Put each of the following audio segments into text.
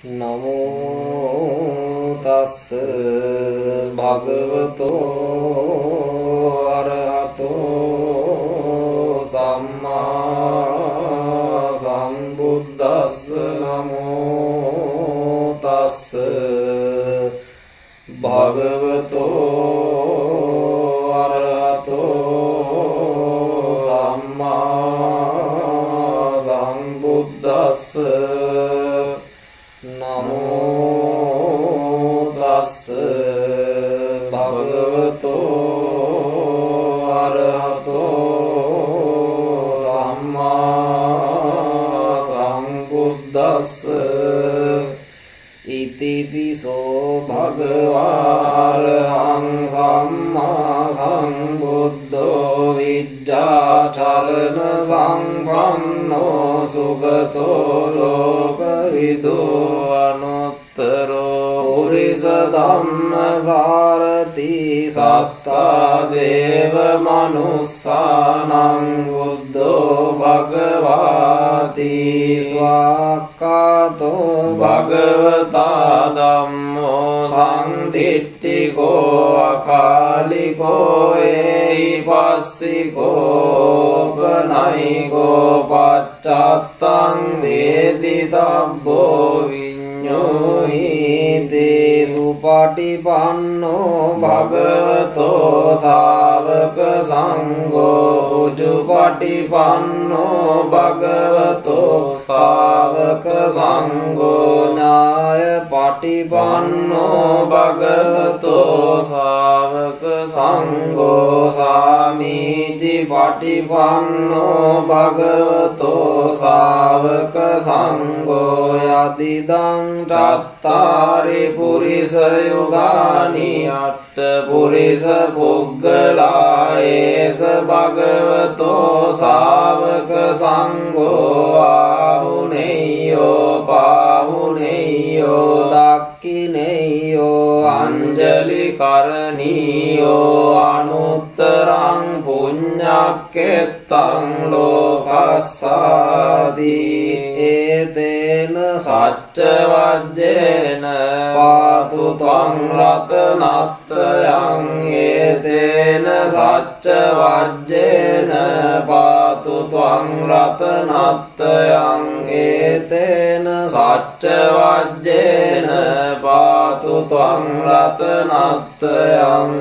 नमो तस् भगवतो अरहतो सम्मा सम्बुद्धस्स नमो तस् भगवतो अरहतो सम्मा सम्बुद्धस्स नमो तस् भगवतो अरहतो सम्मा सम्बुद्धस्स इतिपिसो भगवारहं सम्मा सम्बुद्धो विद्याचरण संपन्नो सुगतो लोकविदो अनुत्तरो पुरुष धम्म सारथि सत्ता देव मनुष्यानां बुद्धो भगवाति स्वाक्कातो भगवता धम्मो संदिट्ठिको अकालिको एहिपस्सिको उपनयिको पश्चात्तं वेदितव्यो विඤ्ඤोहिते सुपटिपन्नो भगवतो सावक संघो उजुपटिपन्नो भगवतो सावक संघो न्यायपटिपन्नो भगवतो सावक संघो सामीचिपटिपन्नो भगवतो सावक संघो यदिदं चत्तारि पुरुष युगानि अष्टपुरुष पुग्गला एष भगवतो सावक संघो आहुनेयो पाहुनेयो दाक्खिनेयो अंजलि करणीयो अनुत्तरं पुण्यक्षेत्रं लोकस्सादि एतेन सच्चवज्रेण पातु त्वं रत्नत्रयं एतेन सच्चवज्रेण पातु त्वं रत्नत्रयं एतेन सच्चवज्रेण पातु त्वं रत्नत्रयम्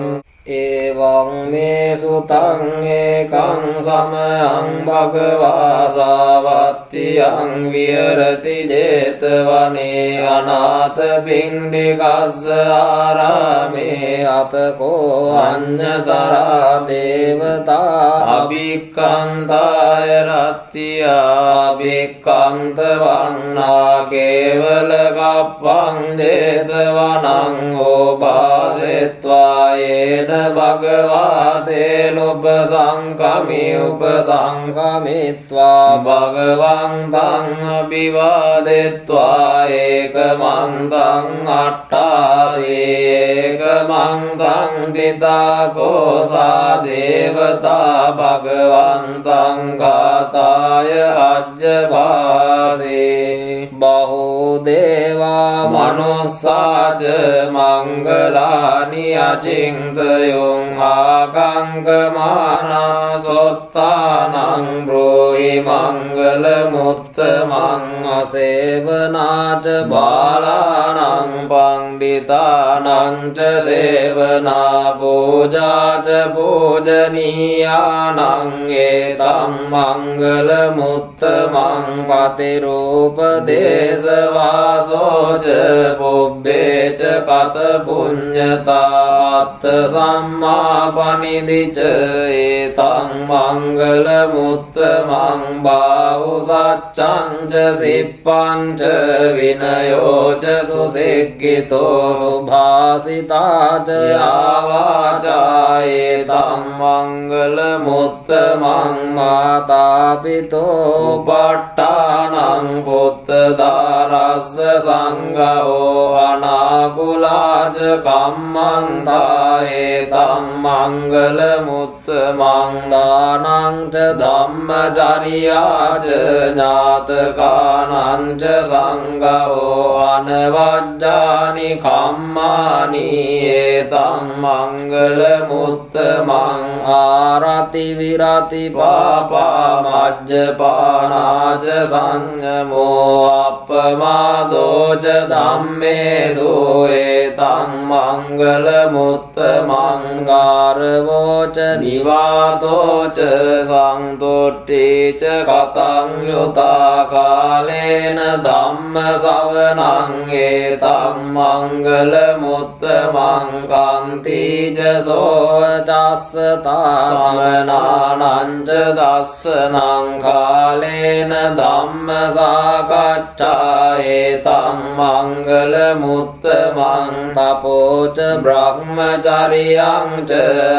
एवं मे सुतं एकं समयं भगवा सावत्त्यं विहरति जेतवने अनाथपिण्डिकस्य आरामे अतको अन्यतरा देवता अभिक्रान्ताय रत्या अभिक्रान्तवन्ना केवलकप्पं जेतवनं उपासेत्वा येन भगवातेनुपसङ्गमित्वा भगवन्तं अभिवादयित्वा एकमन्तं अट्टासि एकमन्तं दिताकोसा देवता भगवन्तं घाताय अज्जभासि बहुदेवा मनुष्या च मङ्गलानि अचिन्तयं आकाङ्क्षमाना सोत्तानं ब्रूहि मङ्गलमुत्तमं असेवना च बालानां पण्डितानां च सेवना पूजा च पूजनीयानां एतं मङ्गलमुत्तमं पतिरूपदेशवासो च पुब्बे च कतपुण्यतात् सम्मापनिधि च एतं मङ्गलमुत्तमं बाहुसच्चं च सिप्पं च विनयो च सुशिक्षितो सुभाषिता च आवाचा एतं मङ्गलमुत्तमं मातापितो पट्टानं पुत्रदारस्य सङ्गो अनाकुलाज कम्मन्ता एतं मङ्गलमुत्तमं दानं च धम्मचर्या च ज्ञातकानां च सङ्गो වජ්ජානි කම්මානි ඒතං මංගල මුත්තමං ආරති විරති පාපා මජ්ජපානාජ සංයමෝ අප්පමාදෝච ධම්මේසු ඒතං මංගල මුත්තමං ගාරවෝච නිවාතෝච සංතුට්ඨිච කතං යුතා කාලේන ධම්ම සවනං ඒතං මංගල මුත්තමං කන්තිජ සෝචස්සතා සමනානං ච දස්සනං කාලේන ධම්ම සාකච්ඡා ඒතං මංගල මුත්තමං තපෝච බ්‍රහ්මචරියං ච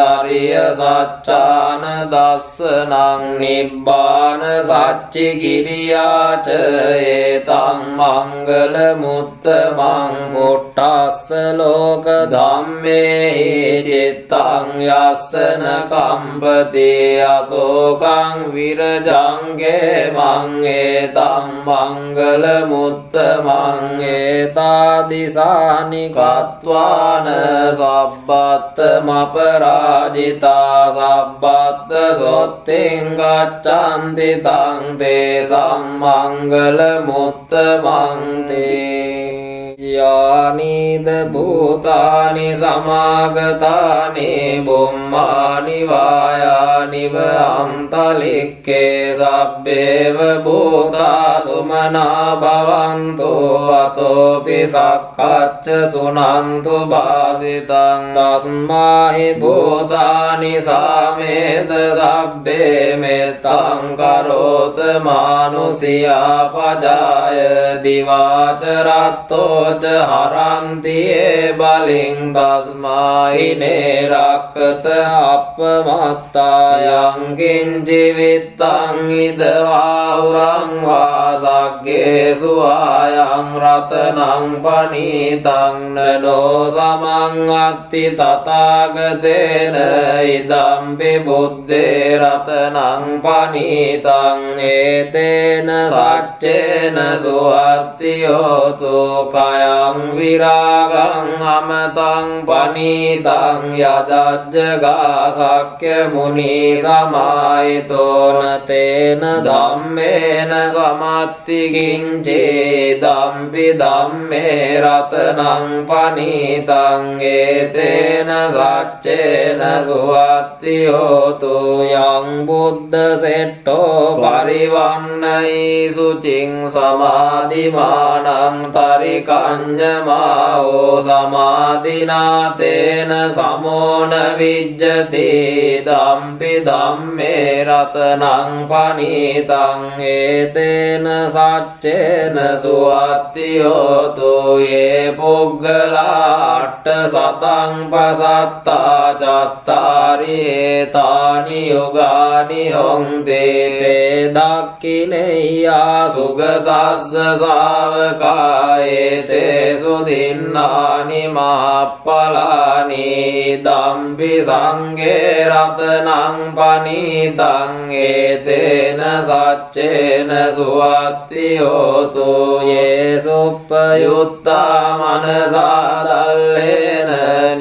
අරිය සච්ඡාන දස්සනං නිබ්බාන සච්චි කිරියාච ඒතං මංගල මුත්තමං මුට්ටස්ස ලෝක ධම්මේ චිත්තං යස්සන කම්පති අසෝකං විරජංගේ මං ඒතං මංගල මුත්තමං ඒතාදිසානි කତ୍වාන සබ්බත් මපරාජිතා සබ්බත් සොත්තිං ගච්ඡන්ති තං තේ සම්මංගල මුත්තමං තේ යානිද භූතානි සමාගතානි බුම්මානි වායානිව අන්තලික්කේ සබ්බේව භූතා සුමනා භවන්තු අතෝපි සක්කච්ච සුනන්තු භාසිතං තස්මාහි භූතානි සාමේත සබ්බේ මෙත්තං කරෝත මානුසියා පජාය දිවාච රත්තෝ හරන්තියේ බලින් තස්මායිනේ රක්කත අප්පමත්තායං කිංචිවිත්තං ඉදවාහුරං වාසග්ගේසු ආයං රතනං පනීතං නනෝ සමං අත්ති තථාගතේන ඉදම්පි බුද්දේ රතනං පනීතං ඒතේන සච්චේන සුවත්තියෝතු කයං විරාගං අමතං පනීතං යදජ්ජගා සක්්‍ය මුනි සමායිතෝන තේන ධම්මේන සමත්ති කිංචේ ධම්පි ධම්මේ රතනං පනීතං ඒතේන සච්චේන සුවත්ති හෝතු යං බුද්ධ සෙට්ටෝ පරිවන්නයි සුචින් සමාධිමානං තරිකංජමාෝ සමාධිනාතේන සමෝන විජ්ජති ධම්පි ධම්මේ රතනං පනීතං ඒතේන සච්චේන සුවත්ති හෝතු යේ පුග්ගලාට්ඨ සතං පසත්තා චත්තාරි ඒතානි යුගානි හොන්තේ තේ දක්ඛිනේයා සුගතස්ස සාවකායේතේ සුදින්නානි මහප්පලානි ධම්පි සංඝේ රතනං පනීතං ඒතේන සච්චේන සුවත්ති හෝතු යේ සුප්පයුත්තා මනසා දල්ලේන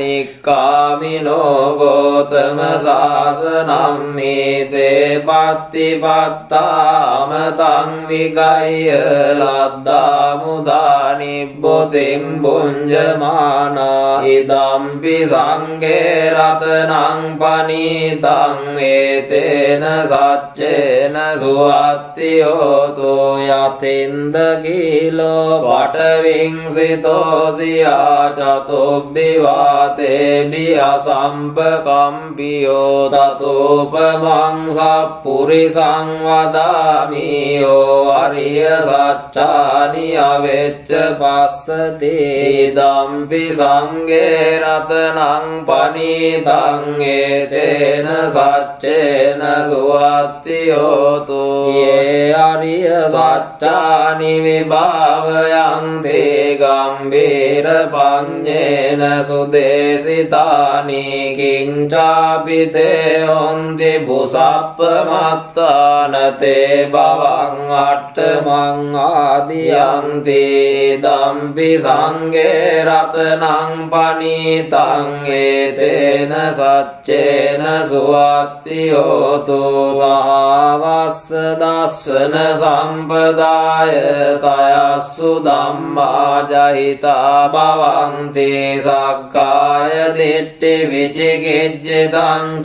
නික්ඛාමිනෝ ගෝතම සාසනං මේතේ පත්තිපත්තාමතං විගය්‍ය ලද්දා මුදා නිබ්බොතින් බුඤ්ජමානා ඉදම්පි සංඝේ රතනං පනීතං ඒතේන සච්චේන සුවත්ති හෝතු යතින්ද කීලෝ පඨවින් සිතෝසියා චතුබ්බි වාතේබි අසම්පකම්පියෝ තතෝපමං සප්පුරිසං වදාමි යෝ අරිය සච්චානි අවෙච්ච පස්සති ධම්පි සංඝේ රතනං පනීතං ඒතේන සච්චේන සුවත්ති හෝතු යේ අරිය සච්චානි විභාවයන්තේ ගම්බීර පඤ්ඤේන සුදේසිතානි කිංචාපිතේ හොන්ති බුසප්පමත්තාන තේ බවං අට්ඨමං ආදියන්ති දම්පි සංඝේ රතනං පනීතං ඒතේන සච්චේන සුවත්ති හෝතු සහවස්ස දස්සන සම්පදාය තයස්සු ධම්මා ජහිතා භවන්ති සක්කාය දිට්ඨි විචිකිච්ඡිතං ච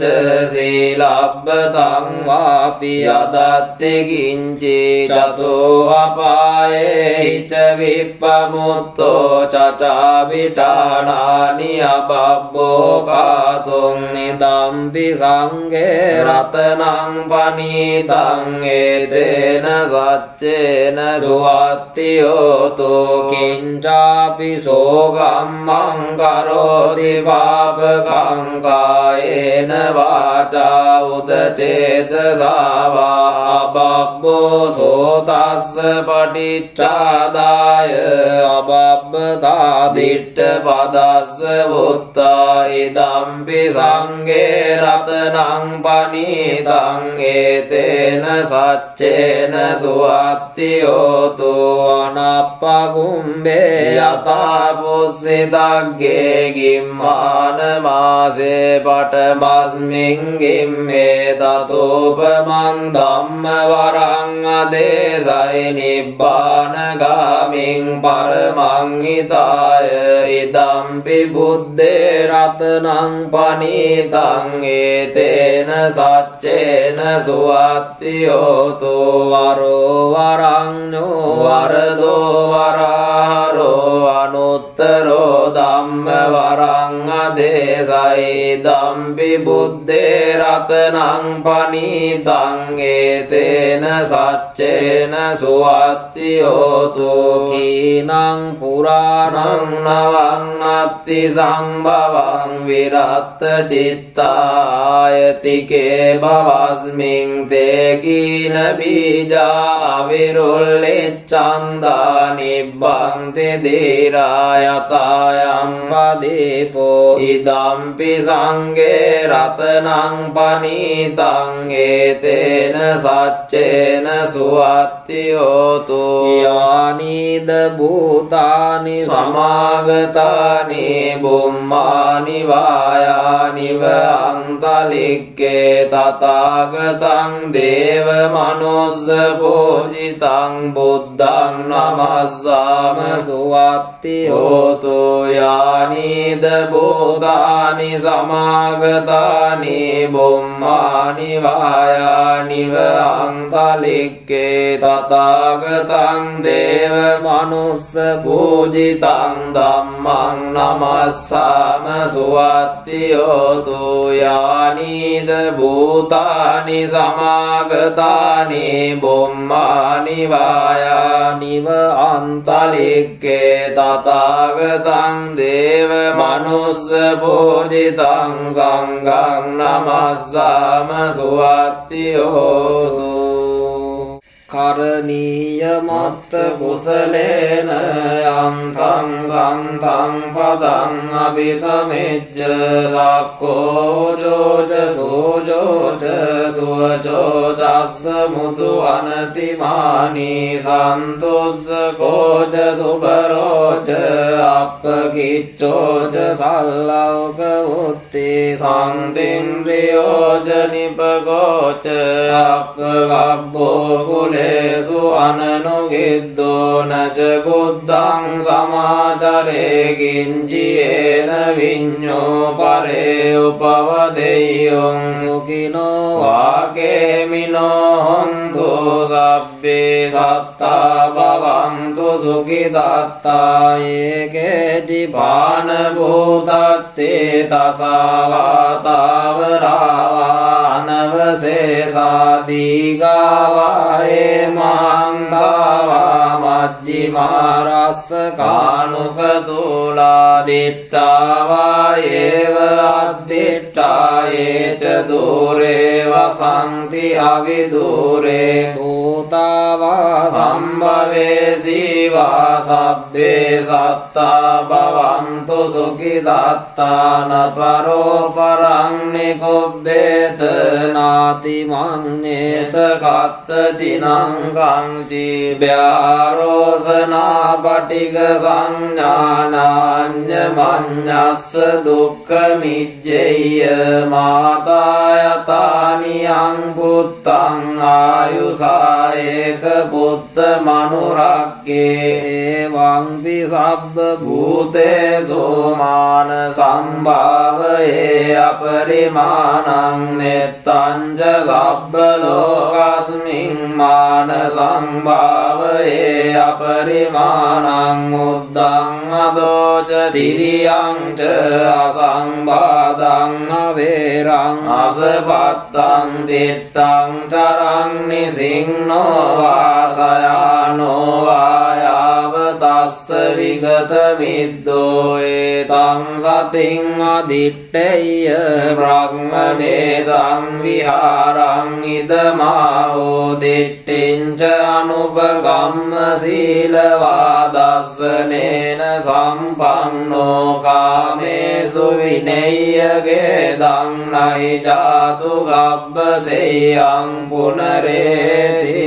සීලබ්බතං වාපි අදත්ති කිංචි චතෝ අපායේ ච විප්පමුත්තෝ චචාවිඨානානි අබබ්බෝ කාතුං නිදම්පි සංඝේ රතනං පනීතං ඒතේන සච්චේන සුවත්ති හෝතු කිංචාපි සෝගම්මං කරෝති පාපකං කායේන වාචා උදචේතසාවා අබබ්බෝ සෝතස්ස පටිච්චාදාය අබබ්බතා දිට්ඨ පදස්ස වුත්තා ඉදම්පි සංඝේ රතනං පනීතං ඒතේන සච්චේන සුවත්ති හෝතු අනප්පකුම්බේ යතා පුස්සිතග්ගේ ගිම්මාන මාසේ පඨමස්මින් ගිම්මේ තතෝපමං ධම්ම වරං අදේසයි නිබ්බාන ගාමින් පරමං හිතාය ඉදම්පි බුද්දේ රතනං පනීතං ඒතේන සච්චේන සුවත්ති හෝතු වරෝ වරඤ්ඤෝ වරදෝ වරහරෝ අනුත්තරෝ ධම්ම වරං අදේසයි දම්පි බුද්දේ රතනං පනීතං ඒතේන සච්චේන සුවත්ති හෝතු කීනං පුරාණං නවං අත්ති සංභවං විරත්ත චිත්තායතිකේ භවස්මින් තේ කීන බීජා විරුල්ලෙච්ඡන්දා නිබ්බන්ති ධීරා යතයං පදීපෝ ඉදම්පි සංඝේ රතනං පනීතං ඒතේන සච්චේන සුවත්ති හෝතු යානිද භූතානි සමාගතානි බුම්මානි වායානිව අන්තලික්කේ තථාගතං දේව මනුස්ස පූජිතං බුද්ධං නමස්සාම සුවත්ති හෝතු යානිද භූතානි සමාගතානි බුම්මානි වායානිව අන්තලික්කේ තථාගතං දේව මනුස්ස පූජිතං ධම්මං නමස්සාම සුවත්ති හෝතු යානිද භූතානි සමාගතානි බුම්මානි වායානිව අන්තලික්කේ තථාගතං දේව මනුස්ස පූජිතං සංඝං නමස්සාම සුවත්ති හෝතු කරණීය මත්ත කුසලේන යන්තං සන්තං පදං අபிසමෙච්ච සක්කෝ ජෝච සෝජෝච සුවචෝ තස්ස මුදු අනතිමානි සන්තුස්ස කෝච සුබරෝච අප්පකිච්චෝච සල්ලෞක උත්ති සංතින්ද්‍රියෝච නිපගෝච අප්පගබ්බෝ කුලේසු අනනුගිද්දෝ නච බුද්ධං සමාචරේ කිංචියේන විඤ්ඤෝ පරේ උපවදෙය්‍යං සුඛිනෝ වාකේමිනෝ හොන්තු සබ්බේ සත්තා භවන්තු සුඛිතාත්තා ඒකේති පාන භූතත්තේ තසාවාතාවරාවා අනවසේසාදීගාවායේ මහන්තාවා මජ්ජිමාරස්ස කානුකතුලා දිට්ඨාවායේව අද්දිට්ඨායේච දූරේ වසන්ති අවිදූරේ භූතාවා සම්භවේසීවා සබ්බේ සත්තා භවන්තු සුඛිදත්තාන පරෝ පරං නිකුබ්බේත නාති මඤ්ඤේත කත්ත චිනං කංචි භ්‍යාරෝසනා පටිග සංඥානාඤ්ඤ මඤ්ඤස්ස දුක්ඛ මිජ්ජෙය්‍ය මාතායතානියං පුත්තං ආයුසා ඒක පුත්ත මනුරක්කේ එවං විසබ්බ භූතේසු මාන සම්භාවයේ අපරිමාණං නෙත්තං සබ්බ ලෝකස්මින් මාන සම්භාවයේ අපරිමාණං උද්දං අදෝච තිරියං ච අසංබාධං අවේරං අසපත්තං දිට්ඨං තරං නිසින්නෝ වාසයානෝ වායාව තස්ස විගත මිද්දෝ ඒතං සතින් අදිට්ඨේය බ්‍රහ්මනේතං විහාරං ඉදමාහෝ දිට්ඨින්ච අනුපගම්ම සීලවාදස්සනේන සම්පන්නෝ කාමේසු විනේයගේ දං නහි ජාතු ගබ්බසෙයං පුනරේති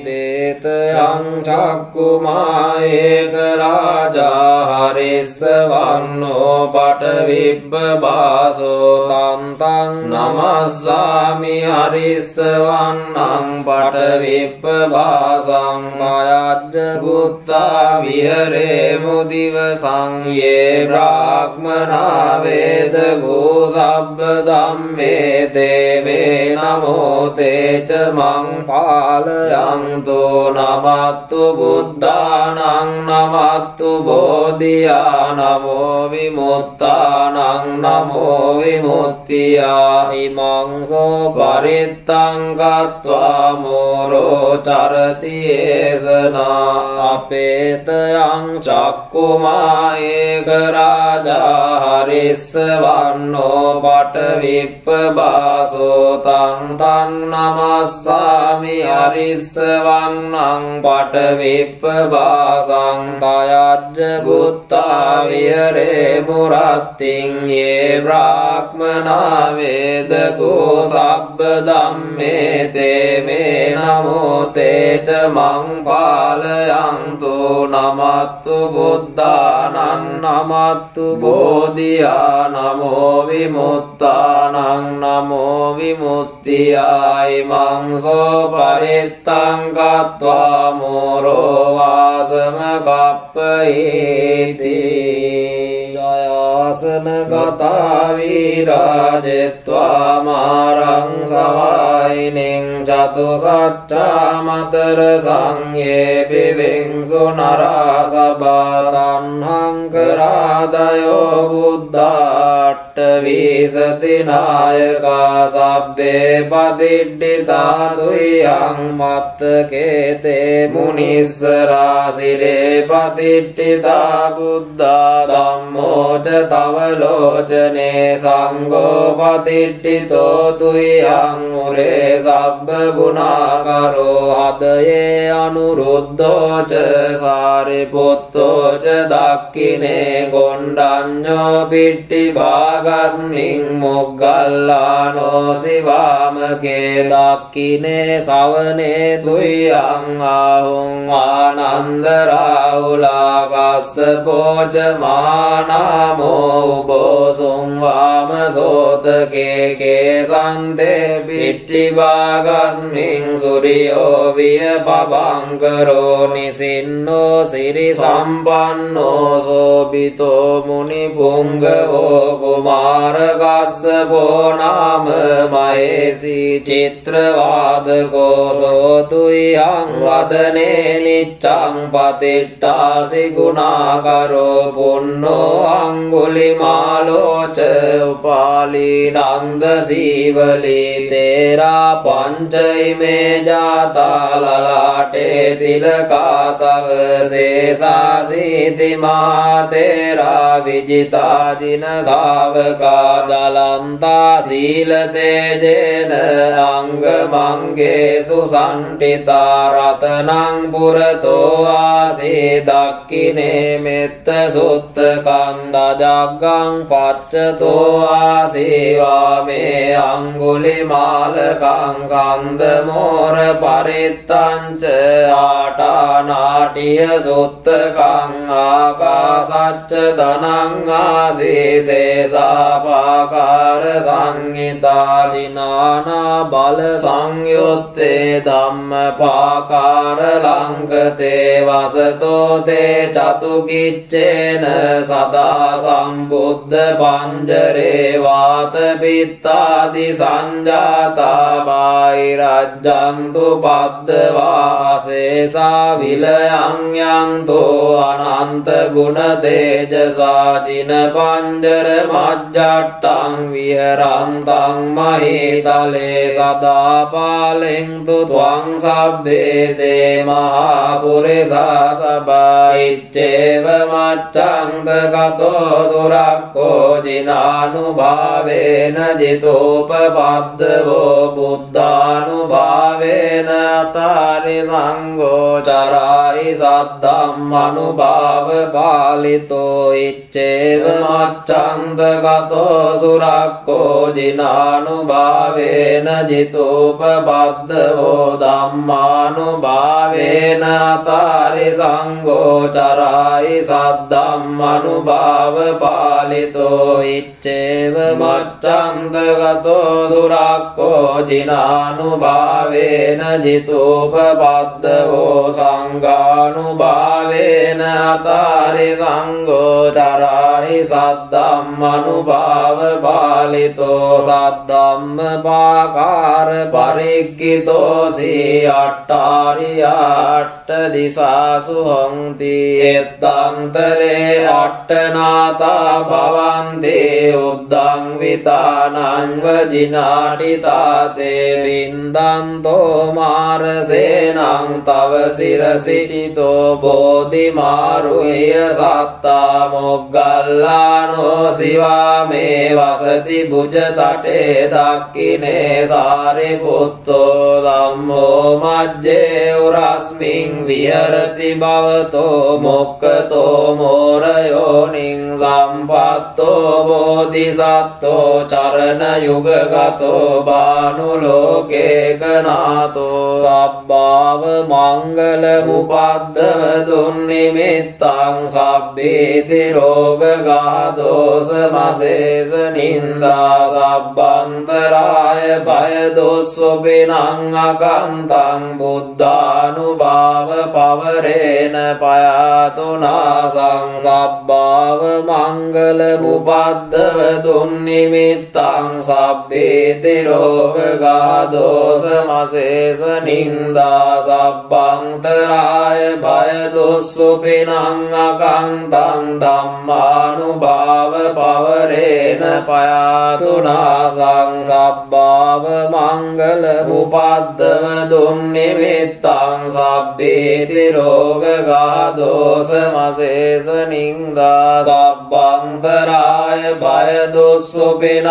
දේතයං චක්කුමායේක රාජා හරිස්ස වන්නෝ පටවිබ්බ බාසෝ තන්තං නමස්සාමි හරිස්ස වන්නං පටවිබ්බ බාසං මයජ්ජ ගුත්තා විහරේ මුදිව සංයේ බ්‍රාහ්මනා වේද ගෝ සබ්බ ධම්මේ දේවේ නමෝ තේච මං පාලයන්තු නමත්තු බුද්ධානං නමත්තු බෝධියා නමෝ විමුක්තානං නමෝ විමුක්තියා ඉමං සෝ පරිත්තං ගත්වා මෝරෝ චරති ඒසනා අපේතයං චක්කුමා ඒක රාජා හරිස්ස වන්නෝ පටවිප්ප බාසෝ තං තං නමස්සාමි හරිස්ස වන්නං පටවිප්ප බාසං තයජ්ජ ගුත්තා විහරේ මුරත්තිං යේ බ්‍රාහ්මනා වේද ගෝ සබ්බ ධම්මේ තේ මේ නමෝ තේච මං පාලයන්තු නමත්තු බුද්ධානං නමත්තු බෝධියා නමෝ විමුක්තානං නමෝ විමුක්තියායි මං සෝ පරිත්තං ගත්වා මෝරෝ වාසම කප්පයිති ජයාසන ගතා විරාජෙත්වා මාරං සවායිනින් චතු සච්චා මතර සංයේ පිවිංසු නරා සබාතන්හං කරාදයෝ බුද්ධාට්ට විසති නායකා සබ්බේ පදිඩ්ඩිතා තුයං මත්තකේතේ මුනිස්සරා සිරේ පදිඩ්ඩිතා බුද්ධා ධම්මෝ ච තව ලෝචනේ සංඝෝ පදිඩ්ඩිතෝ තුයං උරේ සබ්බ ගුණාකරෝ හදයේ අනුරුද්ධෝ ච සාරිපුත්තෝ ච දක්ඛිනේ ගොණ්ඩඤ්ඤෝ පිට්ටි භාගස්මින් මොග්ගල්ලානෝ සිවාමකේ දක්ඛිනේ සවනේ තුයං ආහුං ආනන්ද රාහුලා කස්සපෝ ච මහානාමෝ උබෝසුං වාම සෝතකේ කේසන්තේ පිට්ටි භාගස්මින් සුරියෝ විය පබංකරෝ නිසින්නෝ සිරි සම්පන්නෝ සෝබිතෝ මුනි පුංගවෝ කුමාරකස්සපෝ නාම මහේසි චිත්‍රවාදකෝ සෝතුයං වදනේ නිච්ඡං පතිට්ඨාසි ගුණාකරෝ පුන්නෝ අංගුලිමාලෝ ච උපාලි නන්ද සීවලී තේරා පංචයිමේ ජාතා ලලාටේ තිලකා තව සේසාසීති මාතේරා විජිතා ජින සාවකා දලන්තා සීල තේජේන අංග මංගේසු සම්ටිතා රතනං පුරතෝ ආසේ දක්ඛිනේ මෙත්ත සුත්ත කන්දා ජග්ගං පච්චතෝ ආසේවා මේ අංගුලිමාලකං කන්ද මෝර පරිත්තං ච ආටානාටිය සුත්තකං ආකාසච්ච ධනං ආසීසේසාපාකාර සංහිතා දිනානා බල සංයුත්තේ ධම්මපාකාර ලංකතේ වසතෝ තේ චතුකිච්චේන සදා සම්බුද්ධ පංජරේ වාත පිත්තාදි සංජාතා බාහිරජ්ජන්තු පද්දවාසේසා විලයං යන්තෝ අනන්ත ගුණ තේජසා ජින පංජර මජ්ජට්ටං විහරන්තං මහීතලේ සදා පාලෙන්තු ත්වං සබ්බේ තේ මහා පුරිසා තබයිච්චේව මච්ඡන්ත ගතෝ සුරක්ඛෝ ජිනානුභාවේන ජිතෝපපද්දවෝ බුද්ධානුභාවේන අතාරි සංඝෝ චරායි සද්ධම්මනුභාව පාලිතෝ ඉච්ඡේව මච්ඡන්ත ගතෝ සුරක්ඛෝ ජිනානුභාවේන ජිතෝපපද්දවෝ ධම්මානුභාවේන අතාරි සංඝෝ චරායි සද්ධම්මනුභාව පාලිතෝ ඉච්ඡේව මච්ඡන්ත ගතෝ සුරක්ඛෝ ජිනානුභාවේන ජිතෝපපද්දවෝ සංඝානුභාවේන අතාරි සංඝෝ චරායි සද්ධම්මනුභාව පාලිතෝ සද්ධම්ම පාකාර පරික්ඛිතෝ සී අට්ඨාරියාට්ඨ දිසාසු හොಂತಿ එත්තන්තරේ අට්ඨනාතා භවන්ති උද්දං විතානං වජිනාටිතාතේ බින්දන්තෝ මාරසේනං තව සිරසිටිතෝ බෝධිමාරුය සත්තා මොග්ගල්ලානෝ සිවා මේ වසති බුජ තටේ දක්ඛිනේ සාරිපුත්තෝ ධම්මෝ මජ්ජේ උරස්මින් විහෙරති භවතෝ මොක්ඛතෝ මෝරයෝනින් සම්පත්තෝ බෝධිසත්තෝ චරණ යුගගතෝ භානුලෝකේකනාතෝ සබ්බාව මංගල මුපද්දව දුන්නිමිත්තං සබ්බේති රෝගගාදෝස මසේස නින්දා සබ්බන්තරාය භය දොස්සොබිනං අකන්තං බුද්ධානුභාව පවරේන පයාතුනාසං සබ්බාව මංගල මුපද්දව දුන්නිමිත්තං සබ්බේති රෝගගාදෝස මසේස නින්දා සබ්බන්තරාය භය දොස්සොබිනං අකන්තං ධම්මානුභාව පවරේන පයාතුනාසං සබ්බාව මංගල මුපද්දව දුන්නිමිත්තං සබ්බේති රෝගගාදෝස මසේස නින්දා සබ්බන්තරාය භය දොස්සොබිනං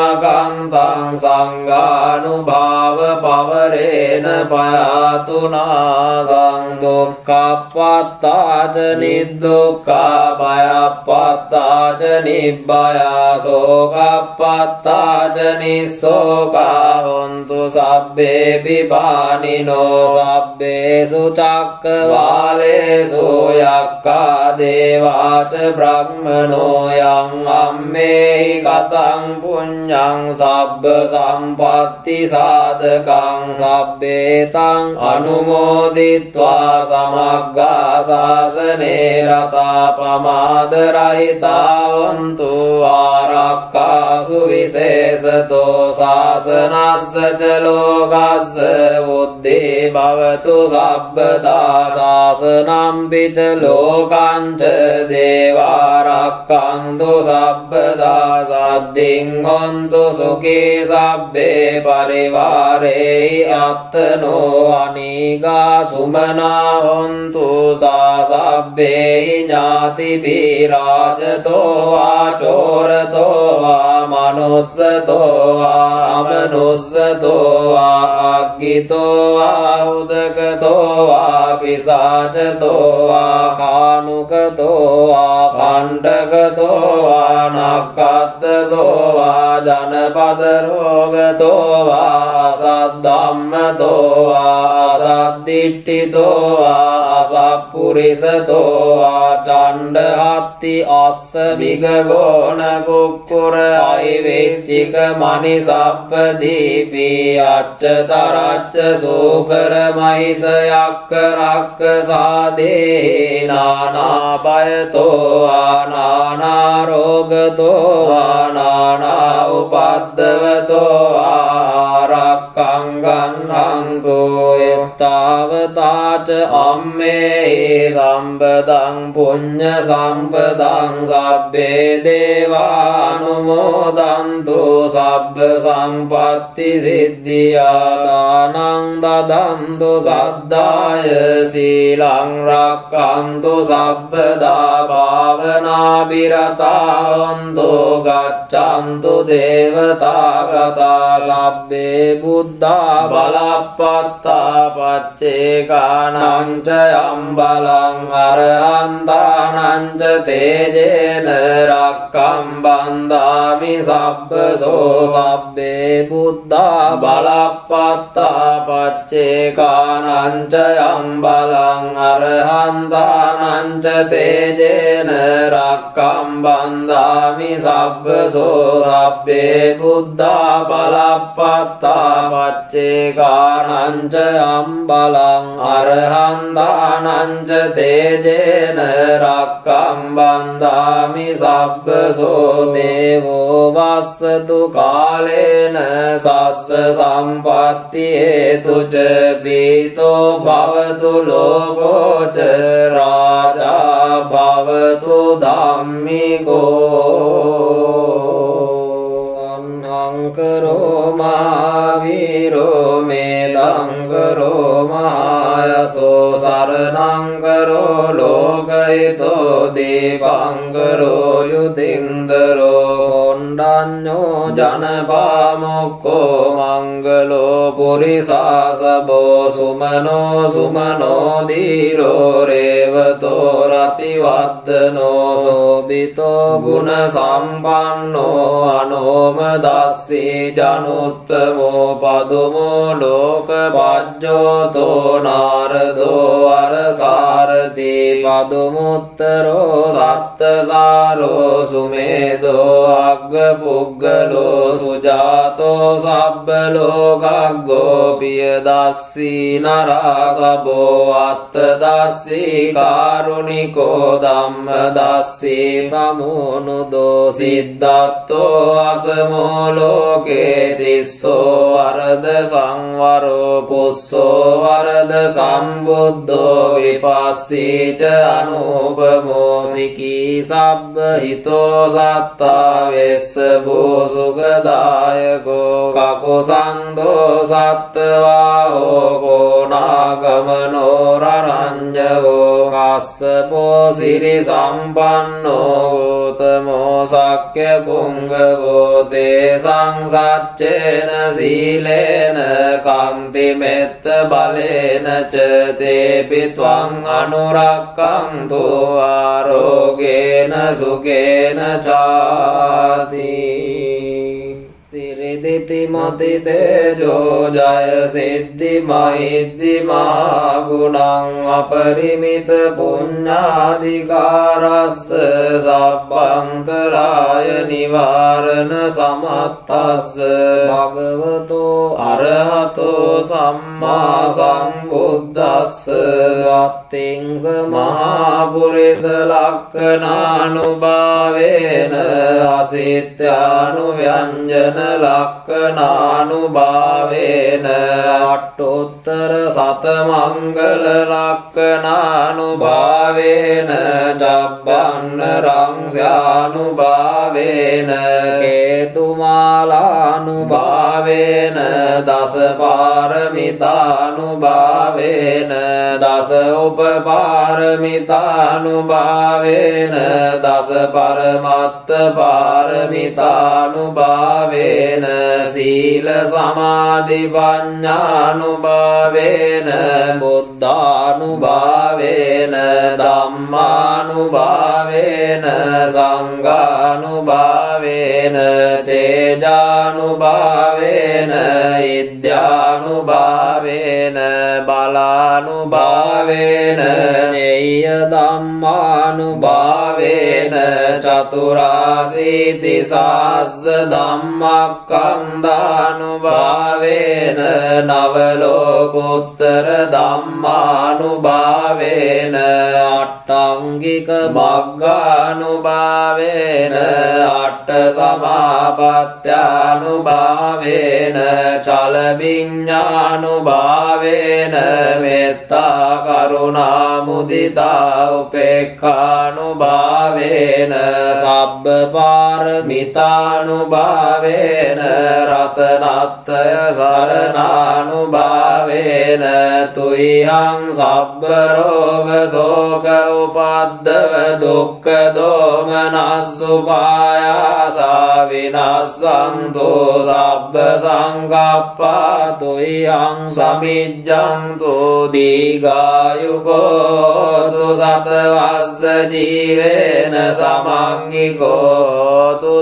අකන්තං සංඝානුභාව පවරේන පයාතුනාසං දුක්ඛප්පත්තාච නිදුක්ඛා භයප්පත්තාච නිබ්බයා සෝකප්පත්තාච නිස්සෝකා හොන්තු සබ්බේ පිපානිනෝ සබ්බේසු චක්කවාලේසු යක්ඛා දේවාච බ්‍රහ්මනෝ යං ධම්මේහි කතං පුඤ්ඤං සබ්බ සම්පatti සාධකං සබ්බේතං අනුමෝදිත්වා සමග්ගා ශාසනේ රතා පමාද රහිතා වන්තු ආරක්ඛාසු විශේෂතෝ ශාසනස්ස ච ලෝකස්ස බුද්ධේ භවතු සබ්බදා ශාසනම් පිච ලෝකං ච දේවා රක්ඛන්තු සබ්බදා සද්දින් හොන්තු සුඛී සබ්බේ පරිවාරේ අත්තනෝ අනීගා සුමනා හොන්තු සාසබ්බේ ඥාතිභී රාජතෝ වා චෝරතෝ වා මනුස්සතෝ වා අමනුස්සතෝ වා අග්ගිතෝ වා උදකතෝ වා පිසාචතෝ වා කානුකතෝ වා කණ්ඩකතෝ වා නක්ඛත්තතෝ වා ජනපද රෝගතෝ වා අසද්ධම්මතෝ වා අසද්ධිට්ඨිතෝ වා අසප්පුරිසතෝ වා චණ්ඩහත්ති අස්ස විගගෝණ කුක්කුර අයිවෙච්චික මනිසප්ප දීපී අච්චතරච්ච සූකර මහිස යක්ක රක්ක සාදේ නානා භයතෝ වා නානා රෝගතෝ වා නානා උපද්දවතෝ ආරක්ඛං ගන්නන්තු එත්තාවතාච අම්මේ සම්පදං පුඤ්ඤ සම්පදං සබ්බේ දේවානුමෝදන්තු සබ්බ සම්පatti සිද්ධියා දානං දදන්තු සද්ධාය සීලං රක්ඛන්තු සබ්බදා භාවනා බිරතාන්තු ගච්ඡන්තු දේවතාගතා සබ්බේ බුද්ධා බලප්පත්තා පච්චේකානං ච යම් බලං අරහන්තානං ච තේජේන රක්ඛම් බන්දාමි සබ්බසෝ සබ්බේ බුද්ධා බලප්පත්තා පච්චේකානං ච යම් බලං අරහන්තානං ච තේජේන රක්ඛම් බන්දාමි සබ්බසෝ සබ්බේ බුද්ධා බලප්පත්තා පච්චේකානං ච යම් බලං අරහන්තානං ච තේජේන රක්ඛම් බන්දාමි සබ්බසෝ දේවෝ වස්සතු කාලේන සස්ස සම්පatti හේතු ච පීතෝ භවතු ලෝකෝ ච රාජා භවතු ධම්මිකෝ අංකරෝ මහාවීරෝ මේදංකරෝ මහායසෝ සරණංකරෝ ලෝකයිතෝ දීපංකරෝ යුතින්දරෝ කොණ්ඩඤ්ඤෝ ජනපාමොක්කෝ මංගලෝ පුරිසාසබෝ සුමනෝ සුමනෝ දීරෝ රේවතෝ රතිවද්දනෝ සෝබිතෝ ගුණ සම්පන්නෝ අනෝම දස්සී ජනුත්තමෝ පදුමෝ ලෝකපජ්ජෝතෝ නාරදෝ අරසාරති පදුමුත්තරෝ සත්තසාරෝ සුමේදෝ අග්ගපුග්ගලෝ සුජාතෝ සබ්බලෝකග්ගෝ පියදස්සී නරසබෝ අත්තදස්සී කාරුණිකෝ ධම්මදස්සී තමෝනුදෝ සිද්ධත්තෝ අසමෝ ලෝකේ තිස්සෝ වරද සංවරෝ පුස්සෝ වරද සම්බුද්ධෝ විපස්සීච අනුපමෝ සිකී සබ්බ හිතෝ සත්තා වෙස්ස භූසුගදායකෝ කකුසන්දෝ සත්තවාහෝ කෝනාගමනෝ රරංජවෝ කස්සපෝ සිරි සම්පන්නෝ ගෝතමෝ සක්්‍ය පුංගවෝ තේසං සච්චේන සීලේන කන්ති මෙත්ත බලේන ච තේපි ත්වං අනුරක්ඛන්තු ආරෝගේන සුඛේන චාති සිරිදි ඉරිතිමති තේජෝ ජය සිද්ධි මහිද්දි මහගුණං අපරිමිත පුඤ්ඤාධිකාරස්ස සබ්බන්තරාය නිවාරණ සමත්තස්ස භගවතෝ අරහතෝ සම්මා සම්බුද්දස්ස වත්තිංස මහා පුරිස ලක්ඛනානුභාවේන අසිත්‍යානුව්‍යංජන ලක්ඛනානුභාවේන අට්ඨෝත්තර සතමංගල ලක්ඛනානුභාවේන ජබ්බන්න රංස්‍යානුභාවේන කේතුමාලානුභාවේන දස පාරමිතානුභාවේන දස උපපාරමිතානුභාවේන දස පරමත්ත පාරමිතානුභාවේන සීල සමාධි ප්‍රඥානුභාවේන බුද්ධානුභාවේන ධම්මානුභාවේන සංඝානුභාවේන තේජානුභාවේන ඉද්ධානුභාවේන බලානුභාවේන ඤේය ධම්මානුභාවේන චතුරාසීති සාස්ස ධම්මක්ඛන්ධානුභාවේන නව ලෝකෝත්තර ධම්මානුභාවේන අට්ඨංගික මග්ගානුභාවේන අට්ඨ සමාපත්ත්‍යානුභාවේන චල විඤ්ඤානුභාවේන මෙත්තා කරුණා මුදිතා උපේක්ඛානුභාවේන සබ්බ පාරමිතානුභාවේන රතනත්ථය සරණානුභාවේන තුයං සබ්බ රෝග ශෝක උපද්දව දුක්ඛ දෝමනස්සුපායාසා විනස්සන්තු සබ්බ සංගප්පා තුයං සමිජ්ජන්තු දීඝායුකෝතු සතවස්ස ජීවේන සමංගිකෝතු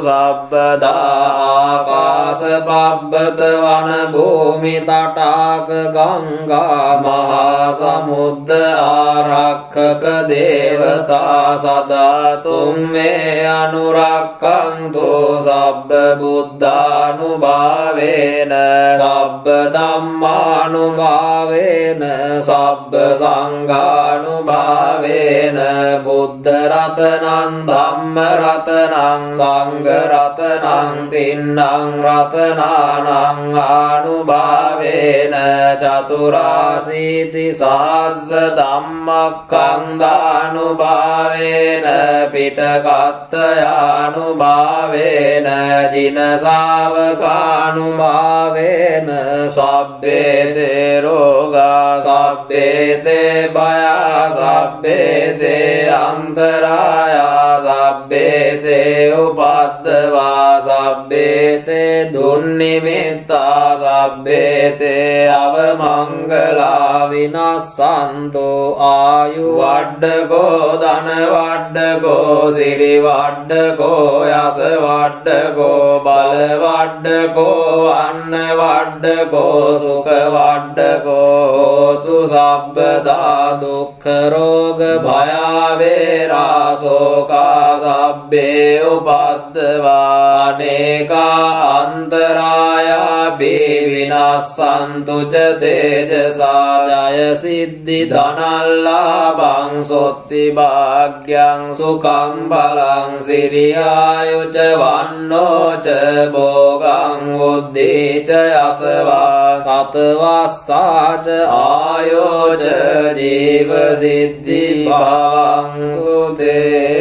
සබ්බදා ආකාශ පබ්බත වන භූමි තටාක ගංගා මහා සමුද්ද ආරක්ඛක දේවතා සදා තුම්මේ අනුරක්ඛන්තු සබ්බ බුද්ධානුභාවේන සබ්බ ධම්මානුභාවේන සබ්බ සංඝානුභාවේන බුද්ධ රතනං ධම්ම රතනං සංඝ රතනං තින්නං රතනානං ආනුභාවේන චතුරාසීති සහස්ස ධම්මක්ඛන්ධානුභාවේන පිටකත්තයානුභාවේන ජින ශාවකානුභාවේන සබ්බේ තේ රෝගා සබ්බේ තේ භයා සබ්බේ තේ අන්තරායා සබ්බේ තේ උපද්දවා සබ්බේ තේ දුන්නිමිත්තා සබ්බේ තේ අවමංගලා විනස්සන්තෝ ආයු වඩ්ඩකෝ ධන වඩ්ඩකෝ සිරි වඩ්ඩකෝ යස වඩ්ඩකෝ බල වඩ්ඩකෝ අන්න වඩ්ඩකෝ සුඛ වඩ්ඩකෝ හෝතු සබ්බදා දුක්ඛ රෝග භයා වේරා ශෝකා සබ්බේ උපද්දවා අනේකා අන්තරායා විනස්සන්තු ච තේජසා ජය සිද්ධි ධනල්ලාභං සොත්ති භාග්‍යං සුඛං බලං සිරියායුච වන්නෝ ච භෝගං උද්ධි ච යසවා තතවස්සාච ආයෝ ච ජීව සිද්ධි භවං තුතේ